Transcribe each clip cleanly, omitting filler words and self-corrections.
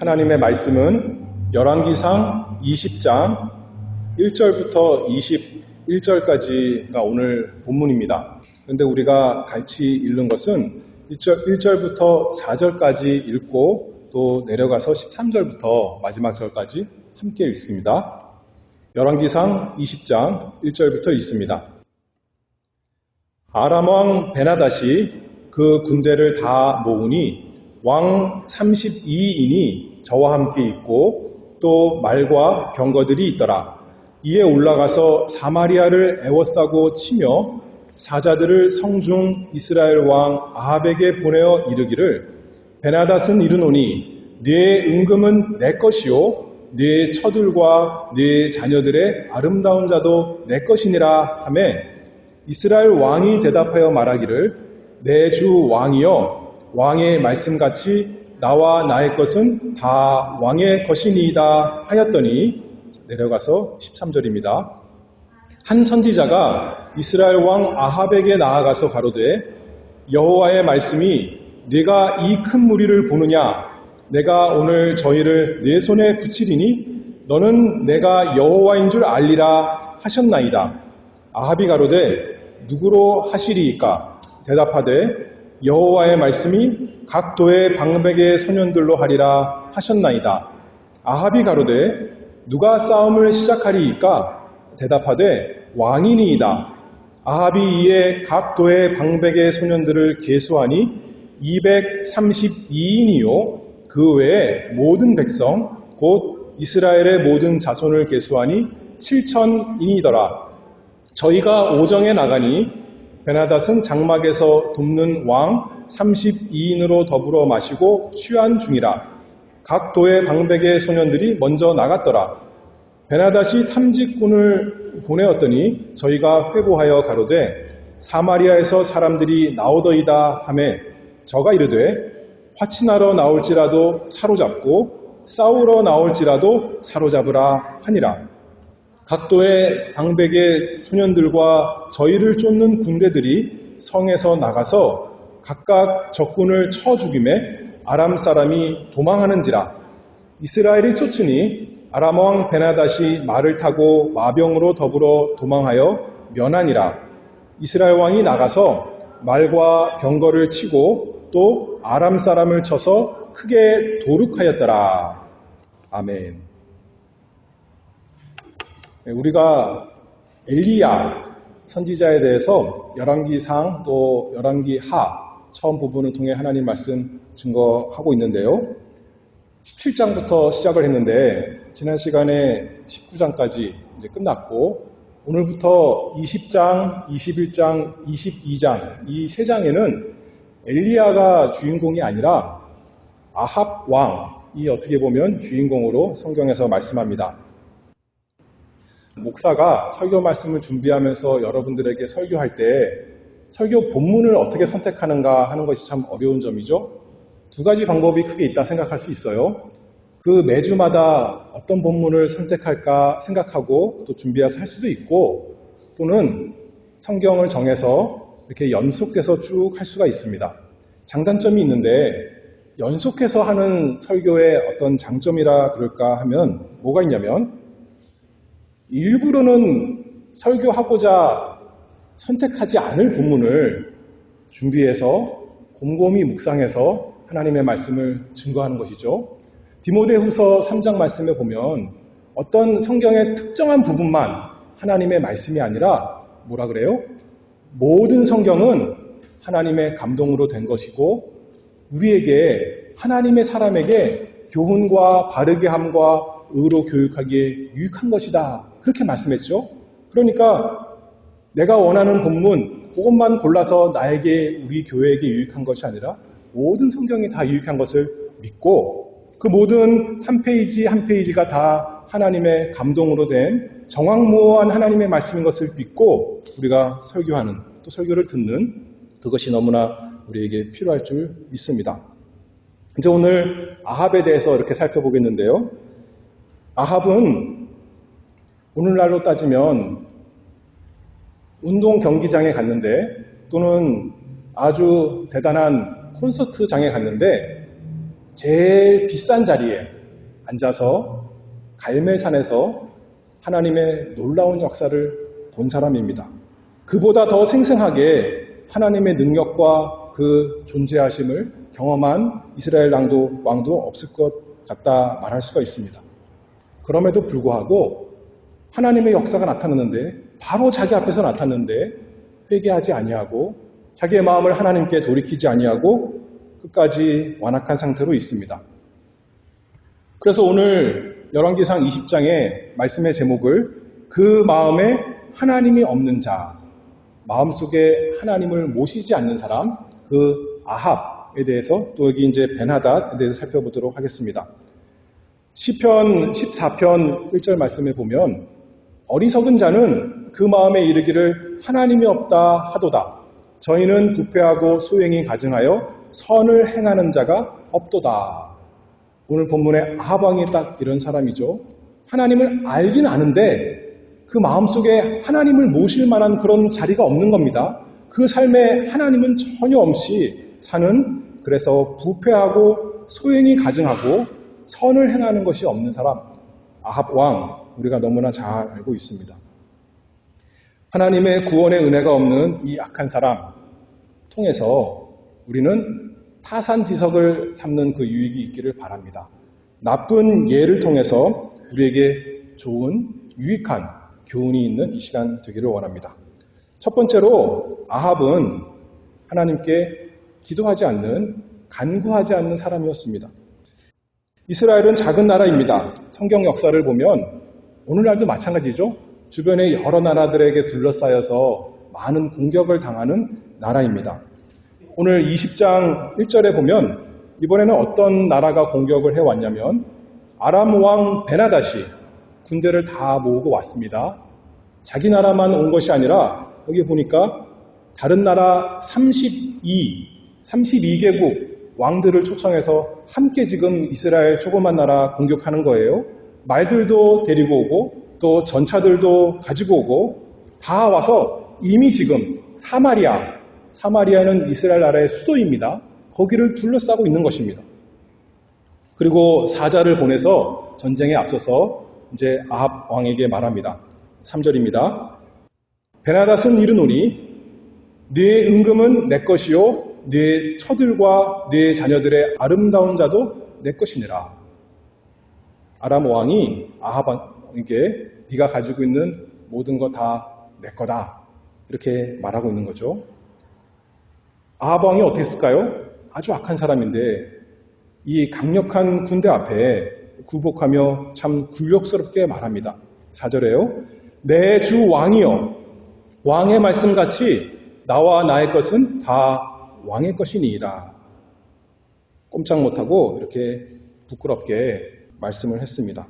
하나님의 말씀은 열왕기상 20장 1절부터 21절까지가 오늘 본문입니다. 그런데 우리가 같이 읽는 것은 1절부터 4절까지 읽고 또 내려가서 13절부터 마지막 절까지 함께 읽습니다. 열왕기상 20장 1절부터 읽습니다. 아람 왕 베나닷이 그 군대를 다 모으니 왕 32인이 저와 함께 있고 또 말과 병거들이 있더라. 이에 올라가서 사마리아를 에워싸고 치며 사자들을 성중 이스라엘 왕 아합에게 보내어 이르기를 베나닷은 이르노니 네 은금은 내 것이요 네 처들과 네 자녀들의 아름다운 자도 내 것이니라 하매 이스라엘 왕이 대답하여 말하기를 내 주 왕이여 왕의 말씀같이 나와 나의 것은 다 왕의 것이니이다 하였더니 내려가서 13절입니다. 한 선지자가 이스라엘 왕 아합에게 나아가서 가로되 여호와의 말씀이 네가 이 큰 무리를 보느냐 내가 오늘 저희를 네 손에 붙이리니 너는 내가 여호와인 줄 알리라 하셨나이다. 아합이 가로되 누구로 하시리이까? 대답하되 여호와의 말씀이 각 도의 방백의 소년들로 하리라 하셨나이다. 아합이 가로되 누가 싸움을 시작하리이까? 대답하되 왕이니이다. 아합이 이에 각 도의 방백의 소년들을 계수하니 232인이요 그 외에 모든 백성 곧 이스라엘의 모든 자손을 계수하니 7,000인이더라. 저희가 오정에 나가니 베나닷은 장막에서 돕는 왕 32인으로 더불어 마시고 취한 중이라. 각 도의 방백의 소년들이 먼저 나갔더라. 베나닷이 탐직군을 보내었더니 저희가 회보하여 가로되 사마리아에서 사람들이 나오더이다 하매 저가 이르되 화친하러 나올지라도 사로잡고 싸우러 나올지라도 사로잡으라 하니라. 각도의 방백의 소년들과 저희를 쫓는 군대들이 성에서 나가서 각각 적군을 쳐 죽임에 아람 사람이 도망하는지라. 이스라엘이 쫓으니 아람 왕 베나닷이 말을 타고 마병으로 더불어 도망하여 면하니라. 이스라엘 왕이 나가서 말과 병거를 치고 또 아람 사람을 쳐서 크게 도륙하였더라. 아멘. 우리가 엘리야 선지자에 대해서 열왕기상 또 열왕기하 처음 부분을 통해 하나님 말씀 증거하고 있는데요. 17장부터 시작을 했는데 지난 시간에 19장까지 이제 끝났고 오늘부터 20장, 21장, 22장 이 세 장에는 엘리야가 주인공이 아니라 아합 왕이 어떻게 보면 주인공으로 성경에서 말씀합니다. 목사가 설교 말씀을 준비하면서 여러분들에게 설교할 때 설교 본문을 어떻게 선택하는가 하는 것이 참 어려운 점이죠. 두 가지 방법이 크게 있다 생각할 수 있어요. 그 매주마다 어떤 본문을 선택할까 생각하고 또 준비해서 할 수도 있고 또는 성경을 정해서 이렇게 연속해서 쭉 할 수가 있습니다. 장단점이 있는데 연속해서 하는 설교의 어떤 장점이라 그럴까 하면 뭐가 있냐면 일부러는 설교하고자 선택하지 않을 본문을 준비해서 곰곰이 묵상해서 하나님의 말씀을 증거하는 것이죠. 디모데후서 3장 말씀에 보면 어떤 성경의 특정한 부분만 하나님의 말씀이 아니라 뭐라 그래요? 모든 성경은 하나님의 감동으로 된 것이고 우리에게 하나님의 사람에게 교훈과 바르게 함과 의로 교육하기에 유익한 것이다. 그렇게 말씀했죠. 그러니까 내가 원하는 본문 그것만 골라서 나에게 우리 교회에게 유익한 것이 아니라 모든 성경이 다 유익한 것을 믿고 그 모든 한 페이지 한 페이지가 다 하나님의 감동으로 된 정확무어한 하나님의 말씀인 것을 믿고 우리가 설교하는 또 설교를 듣는 그것이 너무나 우리에게 필요할 줄 믿습니다. 이제 오늘 아합에 대해서 이렇게 살펴보겠는데요. 아합은 오늘날로 따지면 운동 경기장에 갔는데 또는 아주 대단한 콘서트장에 갔는데 제일 비싼 자리에 앉아서 갈멜산에서 하나님의 놀라운 역사를 본 사람입니다. 그보다 더 생생하게 하나님의 능력과 그 존재하심을 경험한 이스라엘 왕도 없을 것 같다 말할 수가 있습니다. 그럼에도 불구하고 하나님의 역사가 나타났는데 바로 자기 앞에서 나타났는데 회개하지 아니하고 자기의 마음을 하나님께 돌이키지 아니하고 끝까지 완악한 상태로 있습니다. 그래서 오늘 열왕기상 20장의 말씀의 제목을 그 마음에 하나님이 없는 자, 마음속에 하나님을 모시지 않는 사람, 그 아합에 대해서 또 여기 이제 벤하닷에 대해서 살펴보도록 하겠습니다. 시편 14편 1절 말씀에 보면 어리석은 자는 그 마음에 이르기를 하나님이 없다 하도다. 저희는 부패하고 소행이 가증하여 선을 행하는 자가 없도다. 오늘 본문의 아합 왕이 딱 이런 사람이죠. 하나님을 알긴 아는데 그 마음속에 하나님을 모실 만한 그런 자리가 없는 겁니다. 그 삶에 하나님은 전혀 없이 사는, 그래서 부패하고 소행이 가증하고 선을 행하는 것이 없는 사람, 아합 왕, 우리가 너무나 잘 알고 있습니다. 하나님의 구원의 은혜가 없는 이 악한 사람 통해서 우리는 타산지석을 삼는 그 유익이 있기를 바랍니다. 나쁜 예를 통해서 우리에게 좋은 유익한 교훈이 있는 이 시간 되기를 원합니다. 첫 번째로 아합은 하나님께 기도하지 않는, 간구하지 않는 사람이었습니다. 이스라엘은 작은 나라입니다. 성경 역사를 보면 오늘날도 마찬가지죠. 주변의 여러 나라들에게 둘러싸여서 많은 공격을 당하는 나라입니다. 오늘 20장 1절에 보면 이번에는 어떤 나라가 공격을 해왔냐면 아람 왕 베나닷이 군대를 다 모으고 왔습니다. 자기 나라만 온 것이 아니라 여기 보니까 다른 나라 32개국 왕들을 초청해서 함께 지금 이스라엘 조그만 나라 공격하는 거예요. 말들도 데리고 오고 또 전차들도 가지고 오고 다 와서 이미 지금 사마리아는 이스라엘 나라의 수도입니다. 거기를 둘러싸고 있는 것입니다. 그리고 사자를 보내서 전쟁에 앞서서 이제 아합 왕에게 말합니다. 3절입니다. 베나닷은 이르노니 네 임금은 내 것이요 네 처들과 네 자녀들의 아름다운 자도 내 것이니라. 아람 왕이 아합 왕에게 네가 가지고 있는 모든 거 다 내 거다. 이렇게 말하고 있는 거죠. 아합 왕이 어떻게 했을까요? 아주 악한 사람인데 이 강력한 군대 앞에 굴복하며 참 굴욕스럽게 말합니다. 4절에요. 내 주 왕이여 왕의 말씀같이 나와 나의 것은 다 왕의 것이니이다. 꼼짝 못하고 이렇게 부끄럽게 말씀을 했습니다.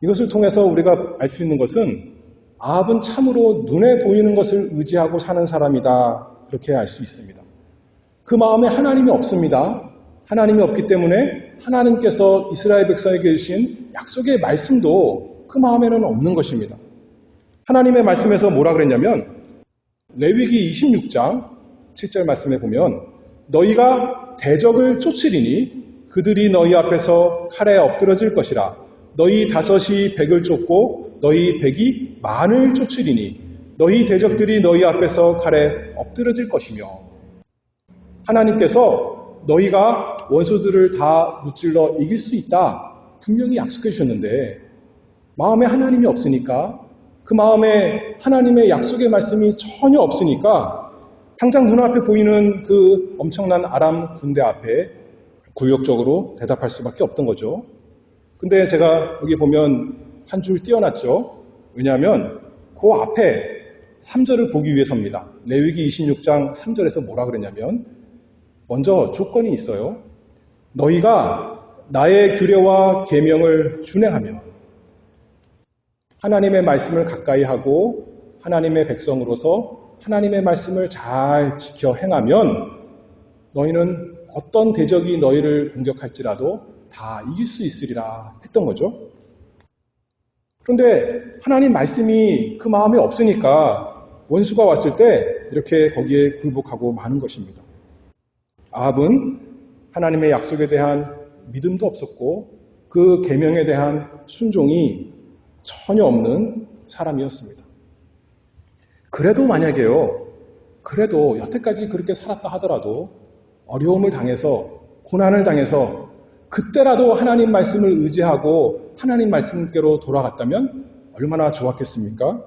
이것을 통해서 우리가 알 수 있는 것은 아합은 참으로 눈에 보이는 것을 의지하고 사는 사람이다. 그렇게 알 수 있습니다. 그 마음에 하나님이 없습니다. 하나님이 없기 때문에 하나님께서 이스라엘 백성에게 주신 약속의 말씀도 그 마음에는 없는 것입니다. 하나님의 말씀에서 뭐라 그랬냐면 레위기 26장 7절 말씀에 보면 너희가 대적을 쫓으리니 그들이 너희 앞에서 칼에 엎드러질 것이라. 너희 5이 100을 쫓고 너희 100이 만을 쫓으리니 너희 대적들이 너희 앞에서 칼에 엎드러질 것이며. 하나님께서 너희가 원수들을 다 무찔러 이길 수 있다 분명히 약속해 주셨는데 마음에 하나님이 없으니까, 그 마음에 하나님의 약속의 말씀이 전혀 없으니까 당장 눈앞에 보이는 그 엄청난 아람 군대 앞에 굴욕적으로 대답할 수밖에 없던 거죠. 근데 제가 여기 보면 한 줄 띄어놨죠. 왜냐하면 그 앞에 3절을 보기 위해서입니다. 레위기 26장 3절에서 뭐라 그랬냐면 먼저 조건이 있어요. 너희가 나의 규례와 계명을 준행하며 하나님의 말씀을 가까이 하고 하나님의 백성으로서 하나님의 말씀을 잘 지켜 행하면 너희는 어떤 대적이 너희를 공격할지라도 다 이길 수 있으리라 했던 거죠. 그런데 하나님 말씀이 그 마음에 없으니까 원수가 왔을 때 이렇게 거기에 굴복하고 마는 것입니다. 아합은 하나님의 약속에 대한 믿음도 없었고 그 계명에 대한 순종이 전혀 없는 사람이었습니다. 그래도 만약에요, 그래도 여태까지 그렇게 살았다 하더라도 어려움을 당해서 고난을 당해서 그때라도 하나님 말씀을 의지하고 하나님 말씀께로 돌아갔다면 얼마나 좋았겠습니까?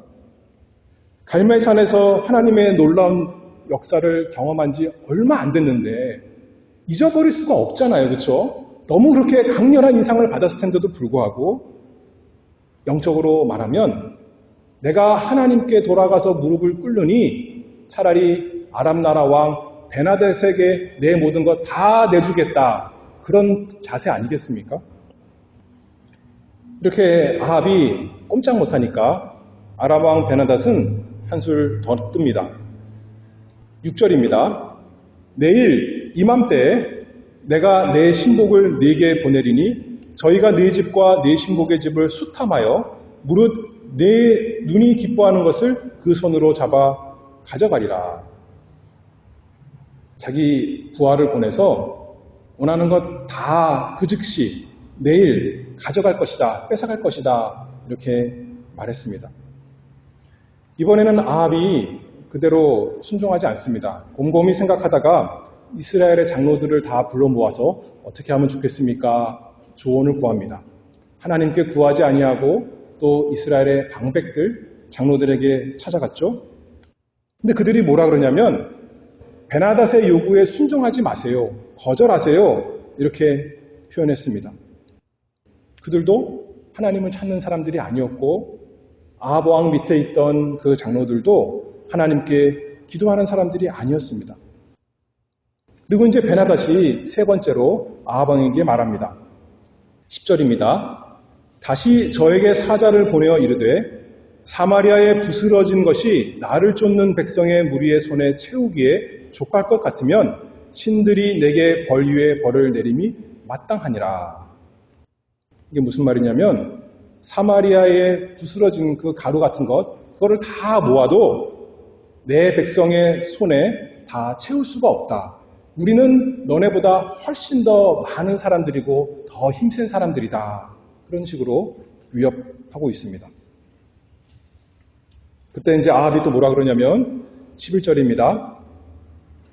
갈멜산에서 하나님의 놀라운 역사를 경험한 지 얼마 안 됐는데 잊어버릴 수가 없잖아요. 그렇죠? 너무 그렇게 강렬한 인상을 받았을 텐데도 불구하고 영적으로 말하면 내가 하나님께 돌아가서 무릎을 꿇으니 차라리 아람 나라 왕 베나닷에게 내 모든 것 다 내주겠다. 그런 자세 아니겠습니까? 이렇게 아합이 꼼짝 못하니까 아람 왕 베나닷은 한술 더 뜹니다. 6절입니다. 내일 이맘때에 내가 내 신복을 네게 보내리니 저희가 네 집과 네 신복의 집을 수탐하여 무릇 내 눈이 기뻐하는 것을 그 손으로 잡아 가져가리라. 자기 부하를 보내서 원하는 것 다 그 즉시 내일 가져갈 것이다, 뺏어갈 것이다 이렇게 말했습니다. 이번에는 아합이 그대로 순종하지 않습니다. 곰곰이 생각하다가 이스라엘의 장로들을 다 불러 모아서 어떻게 하면 좋겠습니까? 조언을 구합니다. 하나님께 구하지 아니하고 또 이스라엘의 방백들, 장로들에게 찾아갔죠. 근데 그들이 뭐라 그러냐면 베나닷의 요구에 순종하지 마세요. 거절하세요. 이렇게 표현했습니다. 그들도 하나님을 찾는 사람들이 아니었고 아합 왕 밑에 있던 그 장로들도 하나님께 기도하는 사람들이 아니었습니다. 그리고 이제 베나닷이 세 번째로 아합 왕에게 말합니다. 10절입니다. 다시 저에게 사자를 보내어 이르되 사마리아에 부스러진 것이 나를 쫓는 백성의 무리의 손에 채우기에 족할 것 같으면 신들이 내게 벌 위에 벌을 내림이 마땅하니라. 이게 무슨 말이냐면 사마리아에 부스러진 그 가루 같은 것, 그거를 다 모아도 내 백성의 손에 다 채울 수가 없다. 우리는 너네보다 훨씬 더 많은 사람들이고 더 힘센 사람들이다. 그런 식으로 위협하고 있습니다. 그때 이제 아합이 또 뭐라 그러냐면 11절입니다.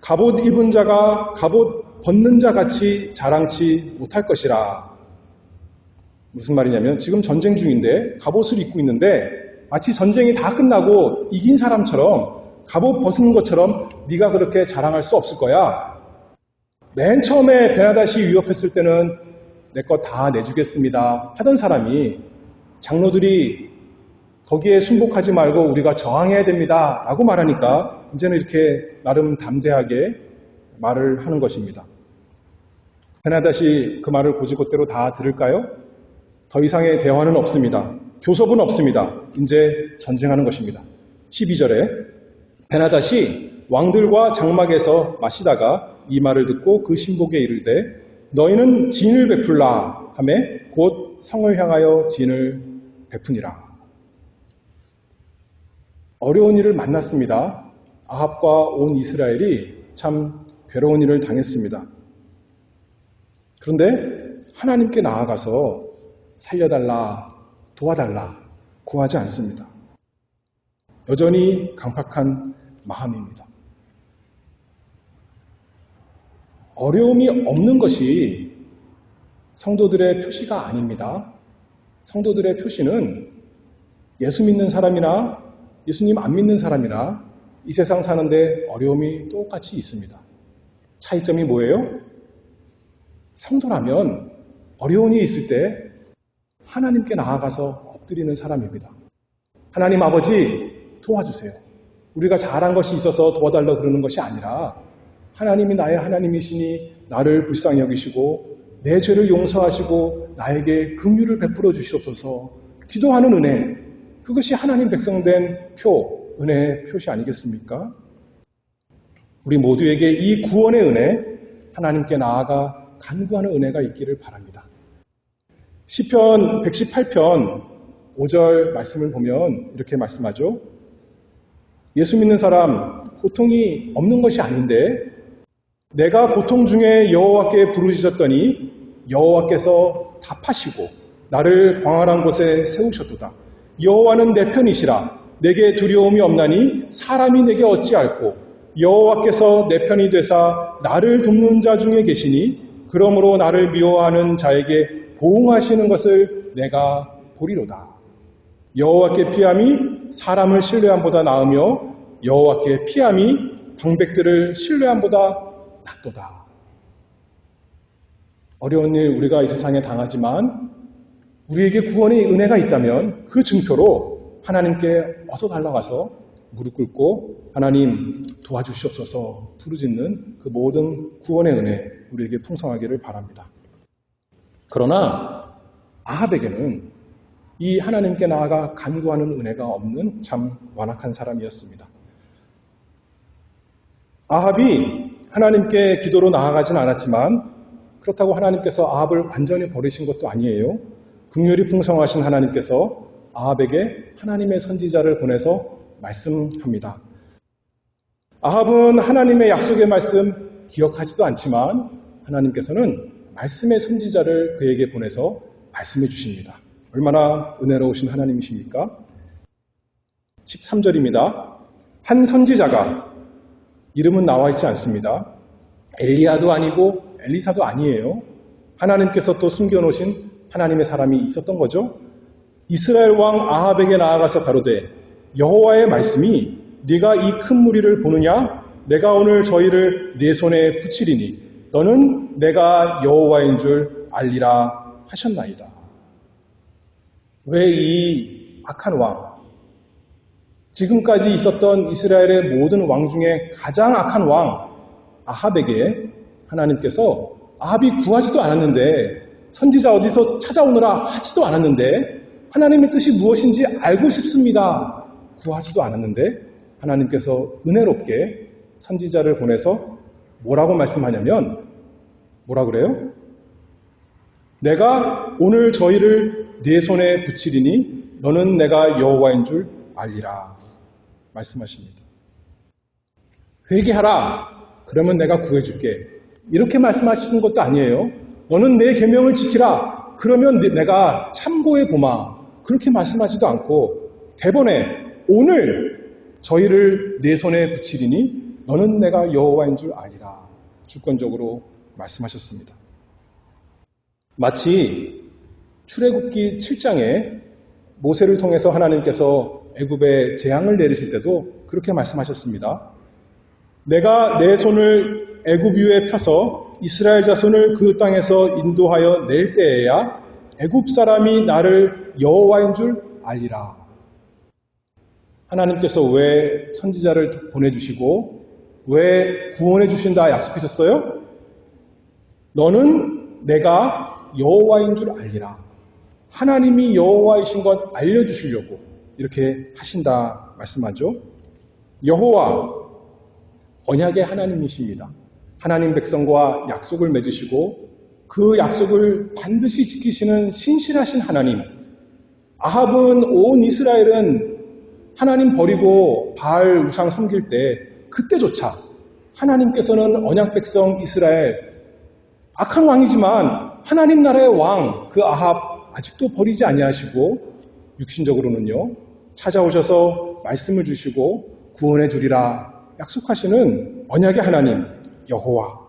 갑옷 입은 자가 갑옷 벗는 자 같이 자랑치 못할 것이라. 무슨 말이냐면 지금 전쟁 중인데 갑옷을 입고 있는데 마치 전쟁이 다 끝나고 이긴 사람처럼 갑옷 벗은 것처럼 네가 그렇게 자랑할 수 없을 거야. 맨 처음에 베나닷이 위협했을 때는 내 거 다 내주겠습니다 하던 사람이 장로들이 거기에 순복하지 말고 우리가 저항해야 됩니다 라고 말하니까 이제는 이렇게 나름 담대하게 말을 하는 것입니다. 베나닷이 그 말을 곧이곧대로 다 들을까요? 더 이상의 대화는 없습니다. 교섭은 없습니다. 이제 전쟁하는 것입니다. 12절에 베나닷이 왕들과 장막에서 마시다가 이 말을 듣고 그 신복에 이르되 너희는 진을 베풀라 하매 곧 성을 향하여 진을 베푸니라. 어려운 일을 만났습니다. 아합과 온 이스라엘이 참 괴로운 일을 당했습니다. 그런데 하나님께 나아가서 살려달라, 도와달라 구하지 않습니다. 여전히 강팍한 마음입니다. 어려움이 없는 것이 성도들의 표시가 아닙니다. 성도들의 표시는 예수 믿는 사람이나 예수님 안 믿는 사람이나 이 세상 사는데 어려움이 똑같이 있습니다. 차이점이 뭐예요? 성도라면 어려운 일이 있을 때 하나님께 나아가서 엎드리는 사람입니다. 하나님 아버지 도와주세요. 우리가 잘한 것이 있어서 도와달라고 그러는 것이 아니라 하나님이 나의 하나님이시니 나를 불쌍히 여기시고 내 죄를 용서하시고 나에게 긍휼을 베풀어 주시옵소서 기도하는 은혜, 그것이 하나님 백성된 은혜의 표시 아니겠습니까? 우리 모두에게 이 구원의 은혜, 하나님께 나아가 간구하는 은혜가 있기를 바랍니다. 시편 118편 5절 말씀을 보면 이렇게 말씀하죠. 예수 믿는 사람 고통이 없는 것이 아닌데 내가 고통 중에 여호와께 부르짖었더니 여호와께서 답하시고 나를 광활한 곳에 세우셨도다. 여호와는 내 편이시라. 내게 두려움이 없나니 사람이 내게 어찌할꼬. 여호와께서 내 편이 되사 나를 돕는 자 중에 계시니 그러므로 나를 미워하는 자에게 보응하시는 것을 내가 보리로다. 여호와께 피함이 사람을 신뢰함보다 나으며 여호와께 피함이 방백들을 신뢰함보다 낫도다. 어려운 일 우리가 이 세상에 당하지만 우리에게 구원의 은혜가 있다면 그 증표로 하나님께 어서 달려가서 무릎 꿇고 하나님 도와주시옵소서 부르짖는 그 모든 구원의 은혜 우리에게 풍성하기를 바랍니다. 그러나 아합에게는 이 하나님께 나아가 간구하는 은혜가 없는 참 완악한 사람이었습니다. 아합이 하나님께 기도로 나아가진 않았지만 그렇다고 하나님께서 아합을 완전히 버리신 것도 아니에요. 긍휼이 풍성하신 하나님께서 아합에게 하나님의 선지자를 보내서 말씀합니다. 아합은 하나님의 약속의 말씀 기억하지도 않지만 하나님께서는 말씀의 선지자를 그에게 보내서 말씀해 주십니다. 얼마나 은혜로우신 하나님이십니까? 13절입니다. 한 선지자가, 이름은 나와 있지 않습니다. 엘리야도 아니고 엘리사도 아니에요. 하나님께서 또 숨겨놓으신 하나님의 사람이 있었던 거죠. 이스라엘 왕 아합에게 나아가서 가로되 여호와의 말씀이 네가 이 큰 무리를 보느냐? 내가 오늘 저희를 네 손에 붙이리니 너는 내가 여호와인 줄 알리라 하셨나이다. 왜 이 악한 왕, 지금까지 있었던 이스라엘의 모든 왕 중에 가장 악한 왕 아합에게 하나님께서 아합이 구하지도 않았는데 선지자 어디서 찾아오느라 하지도 않았는데 하나님의 뜻이 무엇인지 알고 싶습니다. 구하지도 않았는데 하나님께서 은혜롭게 선지자를 보내서 뭐라고 말씀하냐면 뭐라 그래요? 내가 오늘 저희를 네 손에 붙이리니 너는 내가 여호와인 줄 알리라 말씀하십니다. 회개하라. 그러면 내가 구해줄게. 이렇게 말씀하시는 것도 아니에요. 너는 내 계명을 지키라. 그러면 내가 참고해 보마. 그렇게 말씀하지도 않고 대번에 오늘 저희를 내 손에 붙이리니 너는 내가 여호와인 줄 알리라. 주권적으로 말씀하셨습니다. 마치 출애굽기 7장에 모세를 통해서 하나님께서 애굽에 재앙을 내리실 때도 그렇게 말씀하셨습니다. 내가 내 손을 애굽 위에 펴서 이스라엘 자손을 그 땅에서 인도하여 낼 때에야 애굽 사람이 나를 여호와인 줄 알리라. 하나님께서 왜 선지자를 보내주시고 왜 구원해 주신다 약속하셨어요? 너는 내가 여호와인 줄 알리라. 하나님이 여호와이신 것 알려주시려고 이렇게 하신다 말씀하죠. 여호와 언약의 하나님이십니다. 하나님 백성과 약속을 맺으시고 그 약속을 반드시 지키시는 신실하신 하나님. 아합은 온 이스라엘은 하나님 버리고 바알 우상 섬길 때 그때조차 하나님께서는 언약 백성 이스라엘 악한 왕이지만 하나님 나라의 왕 그 아합 아직도 버리지 아니하시고 육신적으로는요 찾아오셔서 말씀을 주시고 구원해 주리라 약속하시는 언약의 하나님 여호와.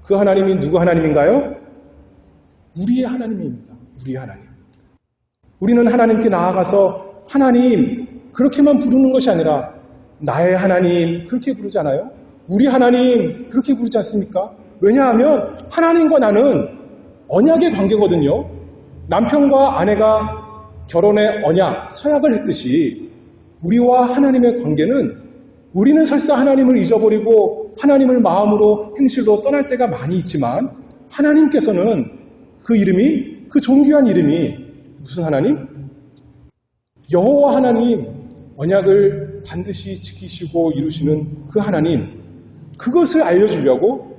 그 하나님이 누구 하나님인가요? 우리의 하나님입니다. 우리의 하나님. 우리는 하나님께 나아가서 하나님 그렇게만 부르는 것이 아니라 나의 하나님 그렇게 부르잖아요. 우리 하나님 그렇게 부르지 않습니까? 왜냐하면 하나님과 나는 언약의 관계거든요. 남편과 아내가 결혼의 언약, 서약을 했듯이 우리와 하나님의 관계는 우리는 설사 하나님을 잊어버리고 하나님을 마음으로 행실로 떠날 때가 많이 있지만 하나님께서는 그 이름이, 그 존귀한 이름이 무슨 하나님? 여호와 하나님, 언약을 반드시 지키시고 이루시는 그 하나님, 그것을 알려주려고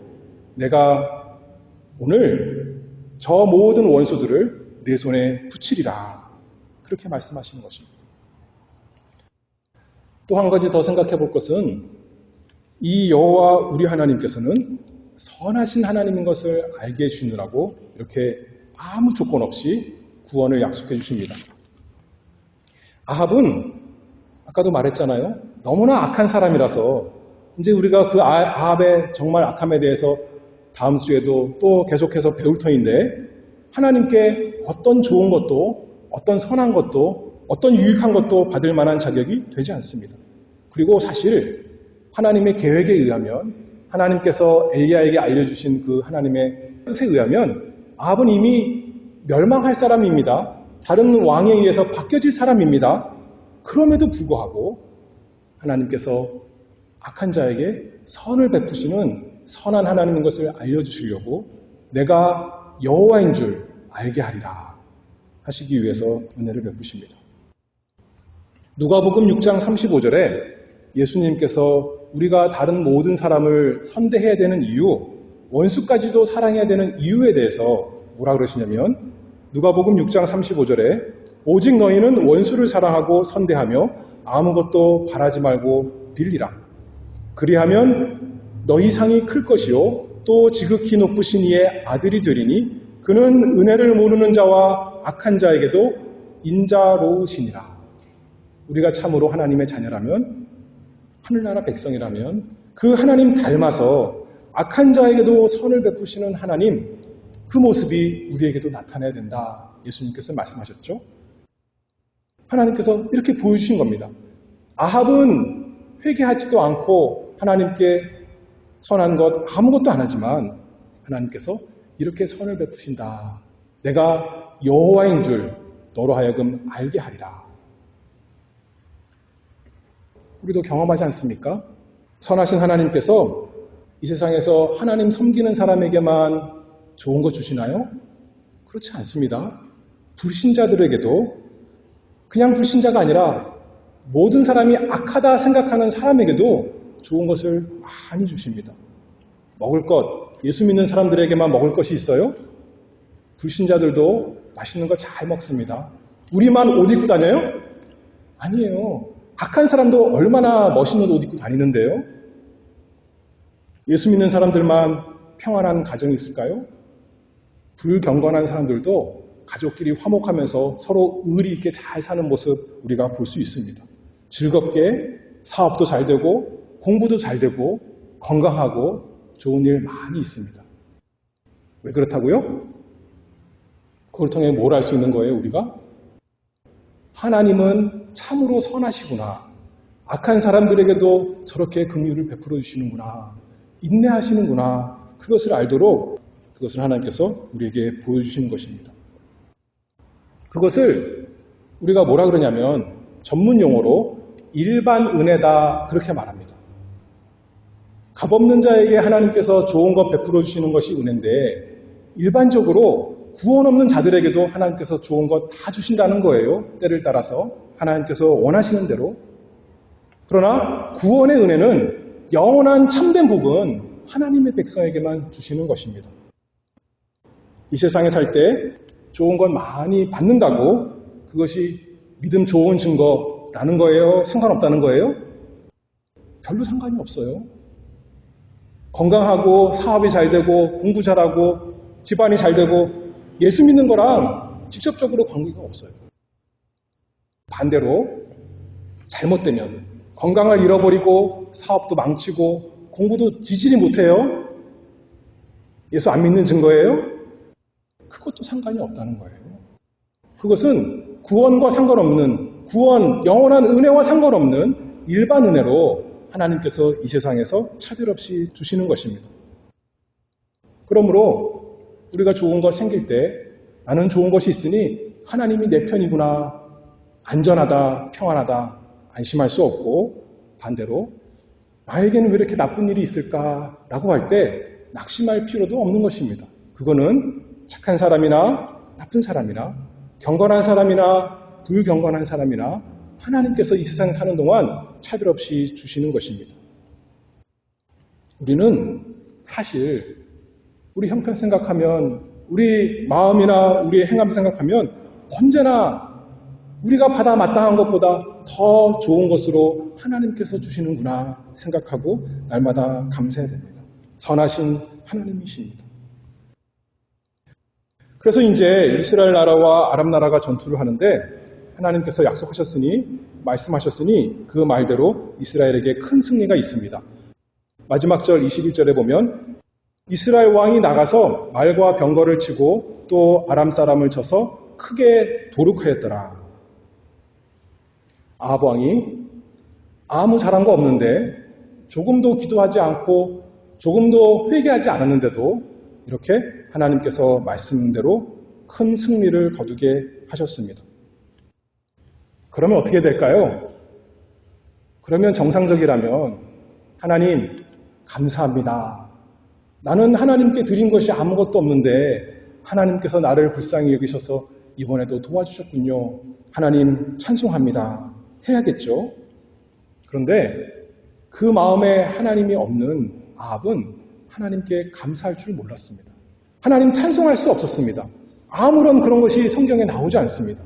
내가 오늘 저 모든 원수들을 내 손에 붙이리라. 그렇게 말씀하시는 것입니다. 또 한 가지 더 생각해 볼 것은 이 여호와 우리 하나님께서는 선하신 하나님인 것을 알게 해주시느라고 이렇게 아무 조건 없이 구원을 약속해 주십니다. 아합은 아까도 말했잖아요. 너무나 악한 사람이라서 이제 우리가 그 아합의 정말 악함에 대해서 다음 주에도 또 계속해서 배울 터인데 하나님께 어떤 좋은 것도 어떤 선한 것도 어떤 유익한 것도 받을 만한 자격이 되지 않습니다. 그리고 사실 하나님의 계획에 의하면 하나님께서 엘리야에게 알려주신 그 하나님의 뜻에 의하면 아합은 이미 멸망할 사람입니다. 다른 왕에 의해서 바뀌어질 사람입니다. 그럼에도 불구하고 하나님께서 악한 자에게 선을 베푸시는 선한 하나님인 것을 알려주시려고 내가 여호와인 줄 알게 하리라 하시기 위해서 은혜를 베푸십니다. 누가복음 6장 35절에 예수님께서 우리가 다른 모든 사람을 선대해야 되는 이유, 원수까지도 사랑해야 되는 이유에 대해서 뭐라 그러시냐면 누가복음 6장 35절에 오직 너희는 원수를 사랑하고 선대하며 아무것도 바라지 말고 빌리라. 그리하면 너희 상이 클 것이요 또 지극히 높으신 이의 아들이 되리니 그는 은혜를 모르는 자와 악한 자에게도 인자로우시니라. 우리가 참으로 하나님의 자녀라면 하늘나라 백성이라면 그 하나님 닮아서 악한 자에게도 선을 베푸시는 하나님 그 모습이 우리에게도 나타나야 된다. 예수님께서 말씀하셨죠. 하나님께서 이렇게 보여주신 겁니다. 아합은 회개하지도 않고 하나님께 선한 것 아무것도 안 하지만 하나님께서 이렇게 선을 베푸신다. 내가 여호와인 줄 너로 하여금 알게 하리라. 우리도 경험하지 않습니까? 선하신 하나님께서 이 세상에서 하나님 섬기는 사람에게만 좋은 거 주시나요? 그렇지 않습니다. 불신자들에게도 그냥 불신자가 아니라 모든 사람이 악하다 생각하는 사람에게도 좋은 것을 많이 주십니다. 먹을 것, 예수 믿는 사람들에게만 먹을 것이 있어요? 불신자들도 맛있는 거 잘 먹습니다. 우리만 옷 입고 다녀요? 아니에요. 악한 사람도 얼마나 멋있는 옷 입고 다니는데요? 예수 믿는 사람들만 평안한 가정이 있을까요? 불경건한 사람들도 가족끼리 화목하면서 서로 의리 있게 잘 사는 모습 우리가 볼 수 있습니다. 즐겁게 사업도 잘 되고 공부도 잘 되고 건강하고 좋은 일 많이 있습니다. 왜 그렇다고요? 그걸 통해 뭘 알 수 있는 거예요, 우리가? 하나님은 참으로 선하시구나. 악한 사람들에게도 저렇게 긍휼을 베풀어 주시는구나. 인내하시는구나. 그것을 알도록 그것을 하나님께서 우리에게 보여주시는 것입니다. 그것을 우리가 뭐라 그러냐면 전문 용어로 일반 은혜다 그렇게 말합니다. 값없는 자에게 하나님께서 좋은 것 베풀어 주시는 것이 은혜인데 일반적으로 구원 없는 자들에게도 하나님께서 좋은 것 다 주신다는 거예요. 때를 따라서 하나님께서 원하시는 대로. 그러나 구원의 은혜는 영원한 참된 복은 하나님의 백성에게만 주시는 것입니다. 이 세상에 살 때 좋은 건 많이 받는다고 그것이 믿음 좋은 증거라는 거예요? 상관없다는 거예요? 별로 상관이 없어요. 건강하고 사업이 잘 되고 공부 잘하고 집안이 잘 되고 예수 믿는 거랑 직접적으로 관계가 없어요. 반대로 잘못되면 건강을 잃어버리고 사업도 망치고 공부도 지질이 못해요. 예수 안 믿는 증거예요? 그것도 상관이 없다는 거예요. 그것은 구원과 상관없는 구원, 영원한 은혜와 상관없는 일반 은혜로 하나님께서 이 세상에서 차별 없이 주시는 것입니다. 그러므로 우리가 좋은 것 생길 때 나는 좋은 것이 있으니 하나님이 내 편이구나, 안전하다, 평안하다 안심할 수 없고 반대로 나에게는 왜 이렇게 나쁜 일이 있을까라고 할 때 낙심할 필요도 없는 것입니다. 그거는 착한 사람이나 나쁜 사람이나 경건한 사람이나 불경건한 사람이나 하나님께서 이 세상에 사는 동안 차별 없이 주시는 것입니다. 우리는 사실 우리 형편 생각하면 우리 마음이나 우리의 행함 생각하면 언제나 우리가 받아 마땅한 것보다 더 좋은 것으로 하나님께서 주시는구나 생각하고 날마다 감사해야 됩니다. 선하신 하나님이십니다. 그래서 이제 이스라엘 나라와 아람 나라가 전투를 하는데 하나님께서 약속하셨으니 말씀하셨으니 그 말대로 이스라엘에게 큰 승리가 있습니다. 마지막 절 21절에 보면 이스라엘 왕이 나가서 말과 병거를 치고 또 아람 사람을 쳐서 크게 도륙하였더라. 아합 왕이 아무 잘한 거 없는데 조금도 기도하지 않고 조금도 회개하지 않았는데도 이렇게 하나님께서 말씀대로 큰 승리를 거두게 하셨습니다. 그러면 어떻게 될까요? 그러면 정상적이라면 하나님 감사합니다. 나는 하나님께 드린 것이 아무것도 없는데 하나님께서 나를 불쌍히 여기셔서 이번에도 도와주셨군요. 하나님 찬송합니다. 해야겠죠? 그런데 그 마음에 하나님이 없는 아합은 하나님께 감사할 줄 몰랐습니다. 하나님 찬송할 수 없었습니다. 아무런 그런 것이 성경에 나오지 않습니다.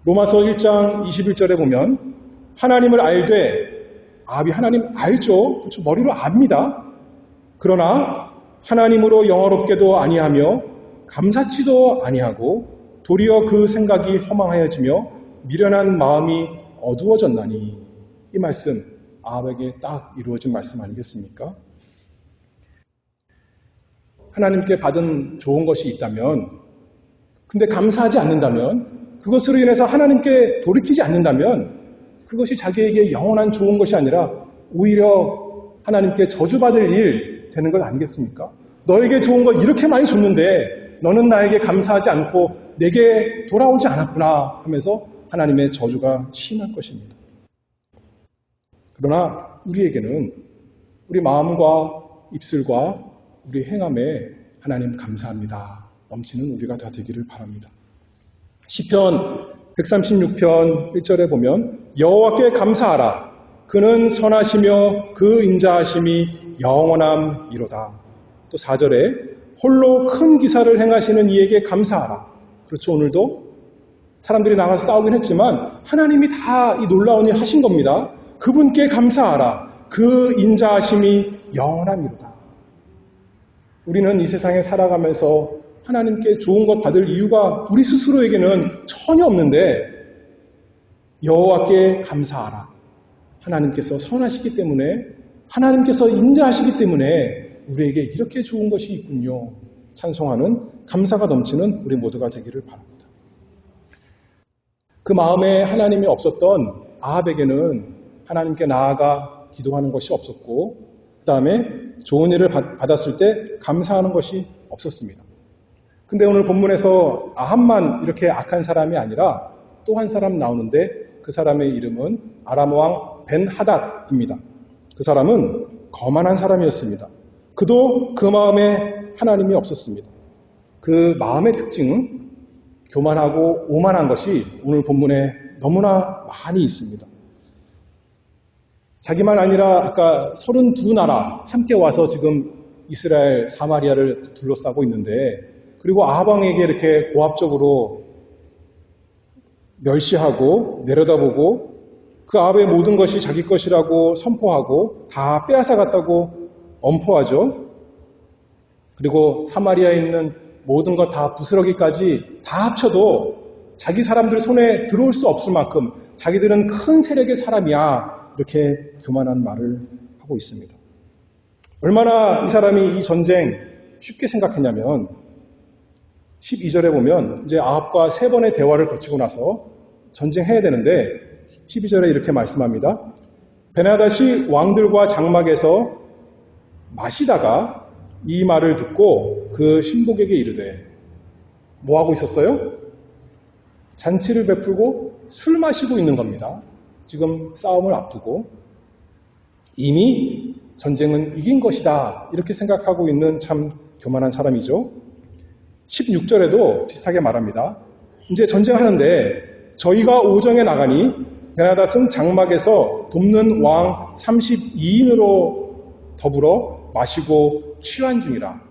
로마서 1장 21절에 보면 하나님을 알되 아합이 하나님 알죠. 그렇죠. 머리로 압니다. 그러나 하나님으로 영화롭게도 아니하며 감사치도 아니하고 도리어 그 생각이 허망하여지며 미련한 마음이 어두워졌나니 이 말씀 아합에게 딱 이루어진 말씀 아니겠습니까? 하나님께 받은 좋은 것이 있다면 근데 감사하지 않는다면 그것으로 인해서 하나님께 돌이키지 않는다면 그것이 자기에게 영원한 좋은 것이 아니라 오히려 하나님께 저주받을 일 되는 것 아니겠습니까? 너에게 좋은 거 이렇게 많이 줬는데 너는 나에게 감사하지 않고 내게 돌아오지 않았구나 하면서 하나님의 저주가 심할 것입니다. 그러나 우리에게는 우리 마음과 입술과 우리 행함에 하나님 감사합니다. 넘치는 우리가 다 되기를 바랍니다. 시편 136편 1절에 보면 여호와께 감사하라. 그는 선하시며 그 인자하심이 영원함이로다. 또 4절에 홀로 큰 기사를 행하시는 이에게 감사하라. 그렇죠. 오늘도 사람들이 나가서 싸우긴 했지만 하나님이 다 이 놀라운 일 하신 겁니다. 그분께 감사하라. 그 인자하심이 영원함이로다. 우리는 이 세상에 살아가면서 하나님께 좋은 것 받을 이유가 우리 스스로에게는 전혀 없는데 여호와께 감사하라. 하나님께서 선하시기 때문에 하나님께서 인자하시기 때문에 우리에게 이렇게 좋은 것이 있군요. 찬송하는 감사가 넘치는 우리 모두가 되기를 바랍니다. 그 마음에 하나님이 없었던 아합에게는 하나님께 나아가 기도하는 것이 없었고 그 다음에 좋은 일을 받았을 때 감사하는 것이 없었습니다. 근데 오늘 본문에서 아합만 이렇게 악한 사람이 아니라 또 한 사람 나오는데 그 사람의 이름은 아람 왕 벤하닷입니다. 그 사람은 거만한 사람이었습니다. 그도 그 마음에 하나님이 없었습니다. 그 마음의 특징은 교만하고 오만한 것이 오늘 본문에 너무나 많이 있습니다. 자기만 아니라 아까 32나라 함께 와서 지금 이스라엘 사마리아를 둘러싸고 있는데 그리고 아합 왕에게 이렇게 고압적으로 멸시하고 내려다보고 그 아합의 모든 것이 자기 것이라고 선포하고 다 빼앗아갔다고 엄포하죠. 그리고 사마리아에 있는 모든 것 다 부스러기까지 다 합쳐도 자기 사람들 손에 들어올 수 없을 만큼 자기들은 큰 세력의 사람이야 이렇게 교만한 말을 하고 있습니다. 얼마나 이 사람이 이 전쟁 쉽게 생각했냐면 12절에 보면 이제 아합과 3번의 대화를 거치고 나서 전쟁해야 되는데 12절에 이렇게 말씀합니다. 베나닷이 왕들과 장막에서 마시다가 이 말을 듣고 그 신복에게 이르되 뭐 하고 있었어요? 잔치를 베풀고 술 마시고 있는 겁니다. 지금 싸움을 앞두고 이미 전쟁은 이긴 것이다 이렇게 생각하고 있는 참 교만한 사람이죠. 16절에도 비슷하게 말합니다. 이제 전쟁하는데 저희가 오정에 나가니 베나닷은 장막에서 돕는 왕 32인으로 더불어 마시고 취한 중이라.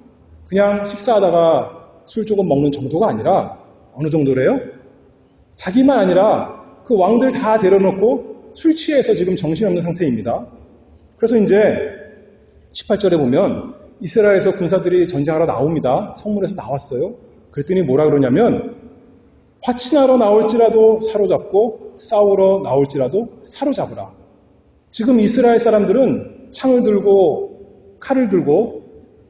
그냥 식사하다가 술 조금 먹는 정도가 아니라 어느 정도래요? 자기만 아니라 그 그 왕들 다 데려놓고 술 취해서 지금 정신없는 상태입니다. 그래서 이제 18절에 보면 이스라엘에서 군사들이 전쟁하러 나옵니다. 성문에서 나왔어요. 그랬더니 뭐라 그러냐면 화친하러 나올지라도 사로잡고 싸우러 나올지라도 사로잡으라. 지금 이스라엘 사람들은 창을 들고 칼을 들고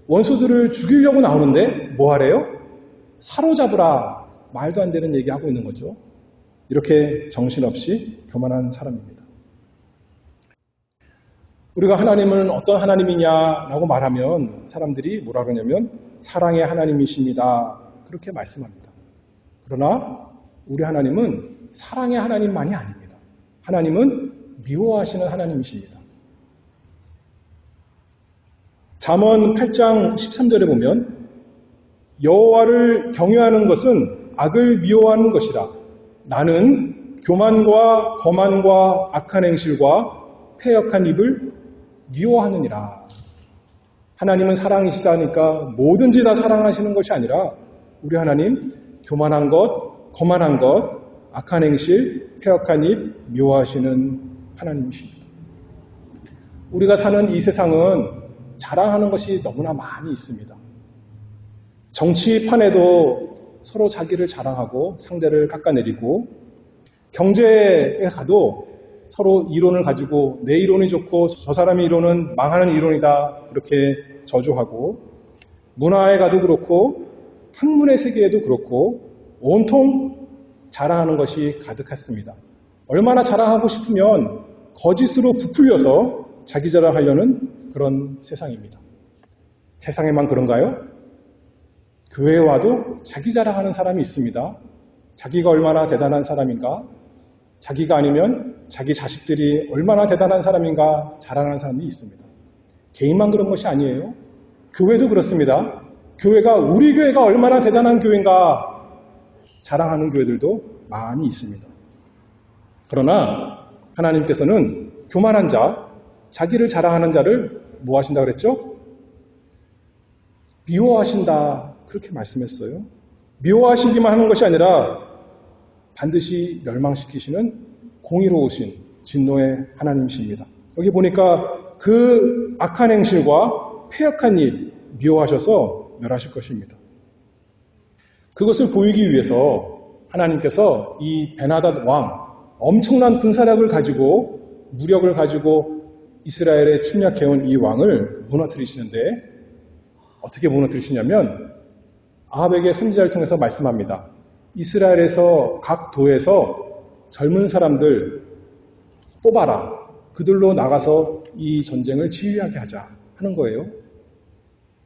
원수들을 죽이려고 나오는데 뭐 하래요? 사로잡으라. 말도 안 되는 얘기하고 있는 거죠. 이렇게 정신없이 교만한 사람입니다. 우리가 하나님은 어떤 하나님이냐라고 말하면 사람들이 뭐라 그러냐면 사랑의 하나님이십니다. 그렇게 말씀합니다. 그러나 우리 하나님은 사랑의 하나님만이 아닙니다. 하나님은 미워하시는 하나님이십니다. 잠언 8장 13절에 보면 여호와를 경외하는 것은 악을 미워하는 것이라. 나는 교만과 거만과 악한 행실과 패역한 입을 미워하느니라. 하나님은 사랑이시다니까 뭐든지 다 사랑하시는 것이 아니라 우리 하나님 교만한 것, 거만한 것, 악한 행실, 패역한 입 미워하시는 하나님이십니다. 우리가 사는 이 세상은 자랑하는 것이 너무나 많이 있습니다. 정치판에도 서로 자기를 자랑하고 상대를 깎아내리고 경제에 가도 서로 이론을 가지고 내 이론이 좋고 저 사람의 이론은 망하는 이론이다 그렇게 저주하고 문화에 가도 그렇고 학문의 세계에도 그렇고 온통 자랑하는 것이 가득했습니다. 얼마나 자랑하고 싶으면 거짓으로 부풀려서 자기 자랑하려는 그런 세상입니다. 세상에만 그런가요? 교회에 와도 자기 자랑하는 사람이 있습니다. 자기가 얼마나 대단한 사람인가? 자기가 아니면 자기 자식들이 얼마나 대단한 사람인가 자랑하는 사람이 있습니다. 개인만 그런 것이 아니에요. 교회도 그렇습니다. 교회가 우리 교회가 얼마나 대단한 교회인가 자랑하는 교회들도 많이 있습니다. 그러나 하나님께서는 교만한 자, 자기를 자랑하는 자를 뭐 하신다 그랬죠? 미워하신다 그렇게 말씀했어요. 미워하시기만 하는 것이 아니라 반드시 멸망시키시는 공의로우신 진노의 하나님이십니다. 여기 보니까 그 악한 행실과 패역한 일 미워하셔서 멸하실 것입니다. 그것을 보이기 위해서 하나님께서 이 베나닷 왕 엄청난 군사력을 가지고 무력을 가지고 이스라엘에 침략해온 이 왕을 무너뜨리시는데 어떻게 무너뜨리시냐면 아합에게 선지자를 통해서 말씀합니다. 이스라엘에서 각 도에서 젊은 사람들 뽑아라. 그들로 나가서 이 전쟁을 지휘하게 하자 하는 거예요.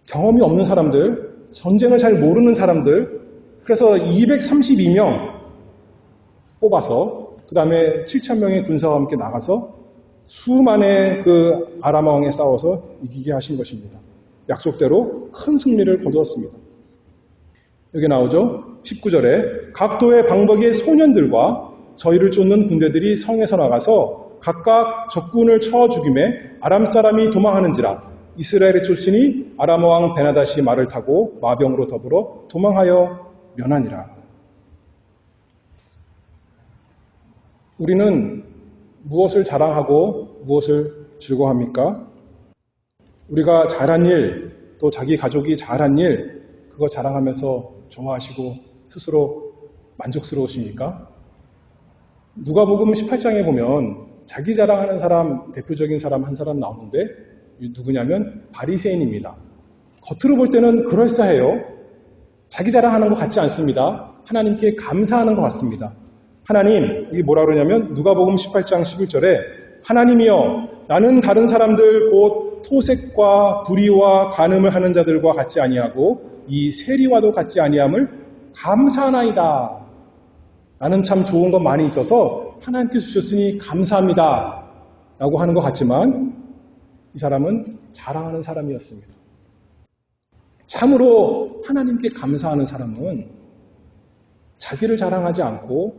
경험이 없는 사람들, 전쟁을 잘 모르는 사람들, 그래서 232명 뽑아서 그 다음에 7,000명의 군사와 함께 나가서 수만의 그 아람 왕에 싸워서 이기게 하신 것입니다. 약속대로 큰 승리를 거두었습니다. 여기 나오죠. 19절에 각 도의 방백의 소년들과 저희를 쫓는 군대들이 성에서 나가서 각각 적군을 쳐 죽임에 아람 사람이 도망하는지라. 이스라엘의 쫓으니 아람 왕 베나닷이 말을 타고 마병으로 더불어 도망하여 면하니라. 우리는 무엇을 자랑하고 무엇을 즐거워합니까? 우리가 잘한 일, 또 자기 가족이 잘한 일, 그거 자랑하면서 좋아하시고 스스로 만족스러우십니까? 누가복음 18장에 보면 자기 자랑하는 사람, 대표적인 사람 한 사람 나오는데 누구냐면 바리새인입니다. 겉으로 볼 때는 그럴싸해요. 자기 자랑하는 것 같지 않습니다. 하나님께 감사하는 것 같습니다. 하나님, 여기 뭐라 그러냐면 누가복음 18장 11절에 하나님이여 나는 다른 사람들 곧 토색과 불의와 간음을 하는 자들과 같지 아니하고 이 세리와도 같지 아니함을 감사하나이다. 나는 참 좋은 것 많이 있어서 하나님께 주셨으니 감사합니다. 라고 하는 것 같지만 이 사람은 자랑하는 사람이었습니다. 참으로 하나님께 감사하는 사람은 자기를 자랑하지 않고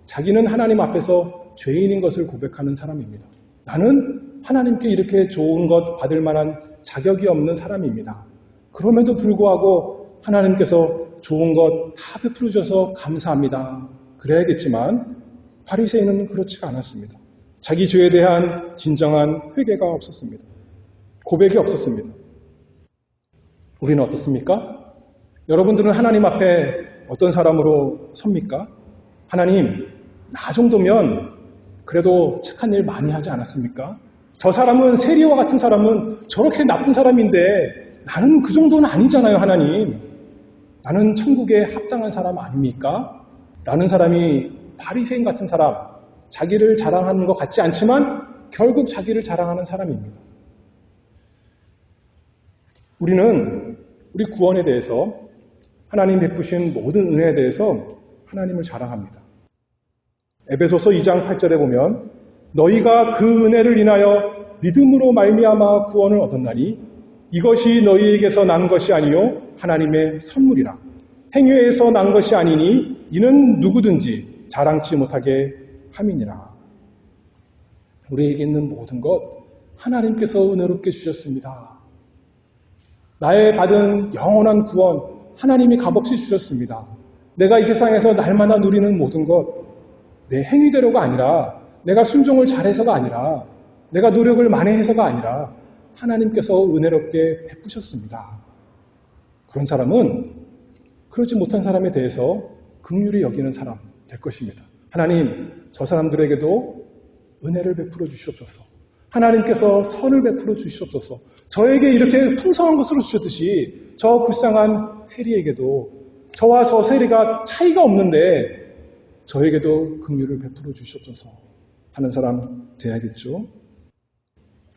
자기는 하나님 앞에서 죄인인 것을 고백하는 사람입니다. 나는 하나님께 이렇게 좋은 것 받을 만한 자격이 없는 사람입니다. 그럼에도 불구하고 하나님께서 좋은 것 다 베풀어 주셔서 감사합니다. 그래야겠지만 바리새인은 그렇지가 않았습니다. 자기 죄에 대한 진정한 회개가 없었습니다. 고백이 없었습니다. 우리는 어떻습니까? 여러분들은 하나님 앞에 어떤 사람으로 섭니까? 하나님, 나 정도면 그래도 착한 일 많이 하지 않았습니까? 저 사람은 세리와 같은 사람은 저렇게 나쁜 사람인데 나는 그 정도는 아니잖아요, 하나님. 나는 천국에 합당한 사람 아닙니까? 라는 사람이 바리새인 같은 사람, 자기를 자랑하는 것 같지 않지만 결국 자기를 자랑하는 사람입니다. 우리는 우리 구원에 대해서 하나님 베푸신 모든 은혜에 대해서 하나님을 자랑합니다. 에베소서 2장 8절에 보면 너희가 그 은혜를 인하여 믿음으로 말미암아 구원을 얻었나니 이것이 너희에게서 난 것이 아니요 하나님의 선물이라. 행위에서 난 것이 아니니 이는 누구든지 자랑치 못하게 함이니라. 우리에게 있는 모든 것 하나님께서 은혜롭게 주셨습니다. 나의 받은 영원한 구원 하나님이 값없이 주셨습니다. 내가 이 세상에서 날마다 누리는 모든 것 내 행위대로가 아니라 내가 순종을 잘해서가 아니라 내가 노력을 많이 해서가 아니라 하나님께서 은혜롭게 베푸셨습니다. 그런 사람은 그렇지 못한 사람에 대해서 긍휼히 여기는 사람 될 것입니다. 하나님, 저 사람들에게도 은혜를 베풀어 주시옵소서. 하나님께서 선을 베풀어 주시옵소서. 저에게 이렇게 풍성한 것으로 주셨듯이 저 불쌍한 세리에게도 저와 저 세리가 차이가 없는데 저에게도 긍휼을 베풀어 주시옵소서 하는 사람 돼야겠죠.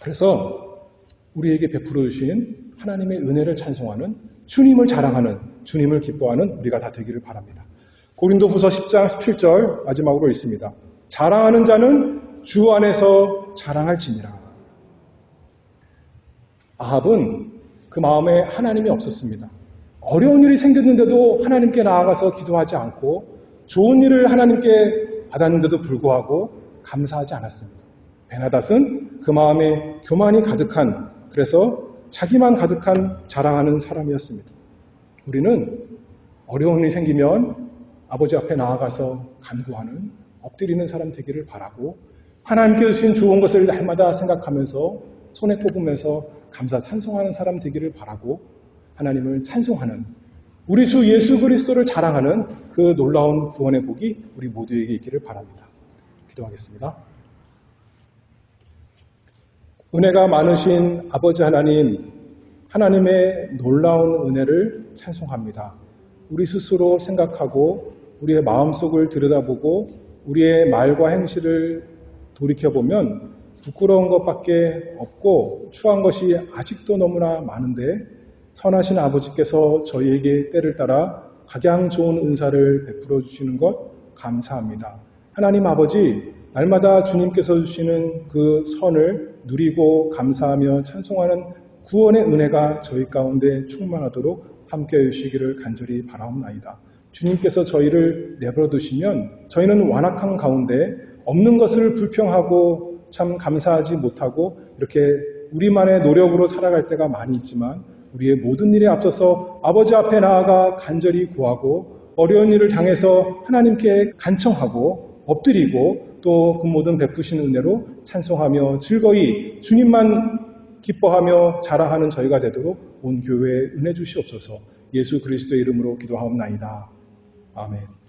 그래서 우리에게 베풀어 주신 하나님의 은혜를 찬송하는, 주님을 자랑하는, 주님을 기뻐하는 우리가 다 되기를 바랍니다. 고린도후서 10장 17절 마지막으로 있습니다. 자랑하는 자는 주 안에서 자랑할지니라. 아합은 그 마음에 하나님이 없었습니다. 어려운 일이 생겼는데도 하나님께 나아가서 기도하지 않고 좋은 일을 하나님께 받았는데도 불구하고 감사하지 않았습니다. 베나닷은 그 마음에 교만이 가득한, 그래서 자기만 가득한 자랑하는 사람이었습니다. 우리는 어려운 일이 생기면 아버지 앞에 나아가서 간구하는, 엎드리는 사람 되기를 바라고 하나님께 주신 좋은 것을 날마다 생각하면서 손에 꼽으면서 감사 찬송하는 사람 되기를 바라고 하나님을 찬송하는, 우리 주 예수 그리스도를 자랑하는 그 놀라운 구원의 복이 우리 모두에게 있기를 바랍니다. 기도하겠습니다. 은혜가 많으신 아버지 하나님, 하나님의 놀라운 은혜를 찬송합니다. 우리 스스로 생각하고 우리의 마음속을 들여다보고 우리의 말과 행실을 돌이켜보면 부끄러운 것밖에 없고 추한 것이 아직도 너무나 많은데 선하신 아버지께서 저희에게 때를 따라 각양 좋은 은사를 베풀어 주시는 것 감사합니다. 하나님 아버지, 날마다 주님께서 주시는 그 선을 누리고 감사하며 찬송하는 구원의 은혜가 저희 가운데 충만하도록 함께해 주시기를 간절히 바라옵나이다. 주님께서 저희를 내버려 두시면 저희는 완악한 가운데 없는 것을 불평하고 참 감사하지 못하고 이렇게 우리만의 노력으로 살아갈 때가 많이 있지만 우리의 모든 일에 앞서서 아버지 앞에 나아가 간절히 구하고 어려운 일을 당해서 하나님께 간청하고 엎드리고 또 그 모든 베푸신 은혜로 찬송하며 즐거이 주님만 기뻐하며 자랑하는 저희가 되도록 온 교회에 은혜 주시옵소서. 예수 그리스도의 이름으로 기도하옵나이다. 아멘.